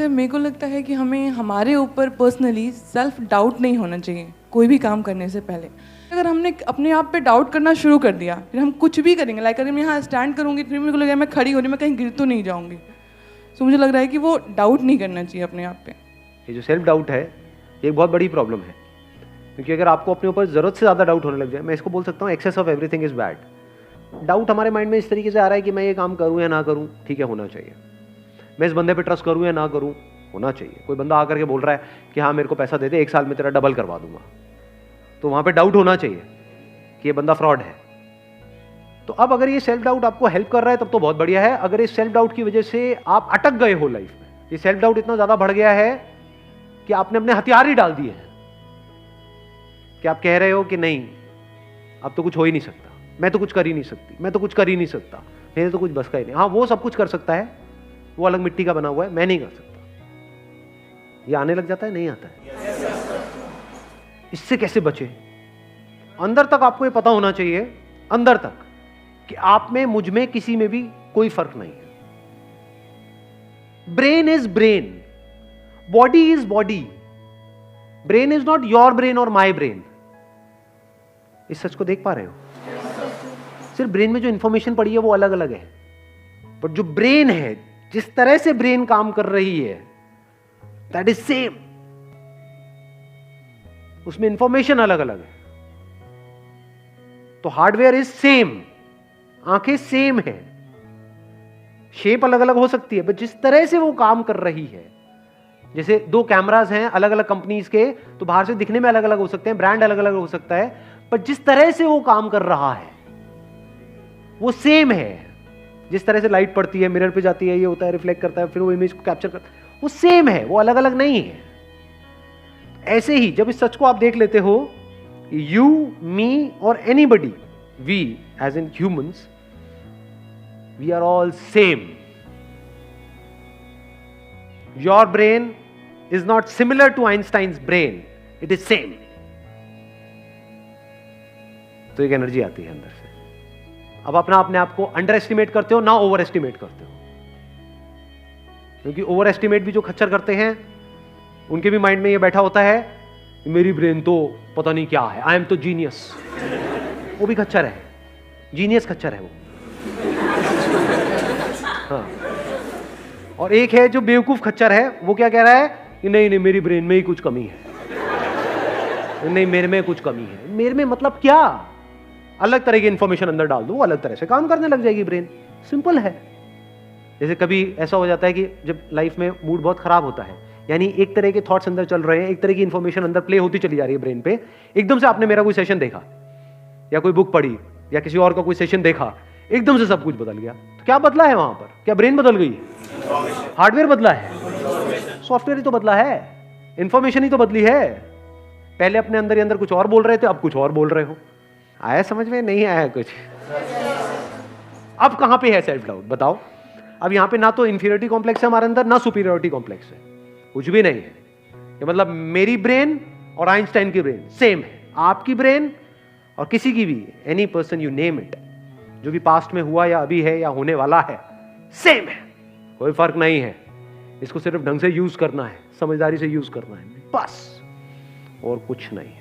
Sir मेरे को लगता है कि हमें हमारे ऊपर पर्सनली सेल्फ डाउट नहीं होना चाहिए कोई भी काम करने से पहले। अगर हमने अपने आप पे डाउट करना शुरू कर दिया, फिर हम कुछ भी करेंगे, लाइक अगर मैं यहाँ स्टैंड करूँगी फिर मेरे को लगेगा मैं खड़ी हो रही, मैं कहीं गिर तो नहीं जाऊँगी। सो मुझे लग रहा है कि वो डाउट नहीं करना चाहिए अपने आप पे। ये जो सेल्फ डाउट है ये एक बहुत बड़ी प्रॉब्लम है, क्योंकि अगर आपको अपने ऊपर ज़रूरत से ज़्यादा डाउट होने लग जाए, मैं इसको बोल सकता हूँ excess of everything is bad. Doubt हमारे माइंड में इस तरीके से आ रहा है कि मैं ये काम करूँ या ना करूँ, ठीक है होना चाहिए। मैं इस बंदे पे ट्रस्ट करूँ या ना करूँ, होना चाहिए। कोई बंदा आकर के बोल रहा है कि हाँ मेरे को पैसा दे दे, 1 साल में तेरा डबल करवा दूंगा, तो वहाँ पे डाउट होना चाहिए कि ये बंदा फ्रॉड है। तो अब अगर ये सेल्फ डाउट आपको हेल्प कर रहा है तब तो बहुत बढ़िया है। अगर इस सेल्फ डाउट की वजह से आप अटक गए हो लाइफ में, ये सेल्फ डाउट इतना ज़्यादा बढ़ गया है कि आपने अपने हथियार ही डाल दिए हैं, कि आप कह रहे हो कि नहीं अब तो कुछ हो ही नहीं सकता, मैं तो कुछ कर ही नहीं सकती, मैं तो कुछ कर ही नहीं सकता, मेरे तो कुछ बस का ही नहीं। हाँ वो सब कुछ कर सकता है, वो अलग मिट्टी का बना हुआ है, मैं नहीं कर सकता। ये आने लग जाता है, नहीं आता है। इससे कैसे बचे? अंदर तक आपको ये पता होना चाहिए, अंदर तक, कि आप में, मुझ में, किसी में भी कोई फर्क नहीं है। Brain is brain, body is body. Brain is not your brain और माई ब्रेन। इस सच को देख पा रहे हो? सिर्फ ब्रेन में जो इंफॉर्मेशन पड़ी है वो अलग अलग है, बट जो ब्रेन है, जिस तरह से ब्रेन काम कर रही है, दैट इज सेम। उसमें इंफॉर्मेशन अलग अलग है। तो हार्डवेयर इज सेम, आंखें सेम है, शेप अलग अलग हो सकती है, बट जिस तरह से वो काम कर रही है, जैसे 2 कैमरास हैं अलग अलग कंपनीज के, तो बाहर से दिखने में अलग अलग हो सकते हैं, ब्रांड अलग अलग हो सकता है, पर जिस तरह से वो काम कर रहा है वो सेम है। जिस तरह से लाइट पड़ती है, मिरर पे जाती है, ये होता है, रिफ्लेक्ट करता है, फिर वो इमेज को कैप्चर करता है, वो सेम है, वो अलग अलग नहीं है। ऐसे ही जब इस सच को आप देख लेते हो, यू, मी और anybody, we as in humans, we are all same. Your brain is not similar to Einstein's brain, it is same. तो एक एनर्जी आती है अंदर से। अब अपने आप को अंडर एस्टिमेट करते हो ना ओवर एस्टिमेट करते हो, क्योंकि ओवर एस्टिमेट भी जो खच्चर करते हैं उनके भी माइंड में ये बैठा होता है मेरी ब्रेन तो पता नहीं क्या है, आई एम तो जीनियस। वो भी खच्चर है, जीनियस खच्चर है वो। हाँ। और एक है जो बेवकूफ खच्चर है, वो क्या कह रहा है कि नहीं नहीं मेरी ब्रेन में ही कुछ कमी है, नहीं मेरे में कुछ कमी है। मेरे में मतलब क्या? अलग तरह की इंफॉर्मेशन अंदर डाल दो, वो अलग तरह से काम करने लग जाएगी ब्रेन। सिंपल है। जैसे कभी ऐसा हो जाता है कि जब लाइफ में मूड बहुत खराब होता है, यानी एक तरह के थॉट्स अंदर चल रहे हैं, एक तरह की इंफॉर्मेशन अंदर प्ले होती चली जा रही है ब्रेन पे, एकदम से आपने मेरा कोई सेशन देखा या कोई बुक पढ़ी या किसी और का कोई सेशन देखा, एकदम से सब कुछ बदल गया। तो क्या बदला है वहां पर? क्या ब्रेन बदल गई है? हार्डवेयर बदला है, सॉफ्टवेयर ही तो बदला है, इंफॉर्मेशन ही तो बदली है। पहले अपने अंदर ही अंदर कुछ और बोल रहे थे, अब कुछ और बोल रहे हो। आया समझ में? नहीं आया कुछ? अब कहां पे है सेल्फ डाउट बताओ? अब यहां पे ना तो इंफीरियरिटी कॉम्प्लेक्स है हमारे अंदर, ना सुपीरियरिटी कॉम्प्लेक्स है, कुछ भी नहीं है। ये मतलब मेरी ब्रेन और आइंस्टाइन की ब्रेन सेम है, आपकी ब्रेन और किसी की भी, any person you name it, जो भी पास्ट में हुआ या अभी है या होने वाला है, सेम है, कोई फर्क नहीं है। इसको सिर्फ ढंग से यूज करना है, समझदारी से यूज करना है, बस, और कुछ नहीं है।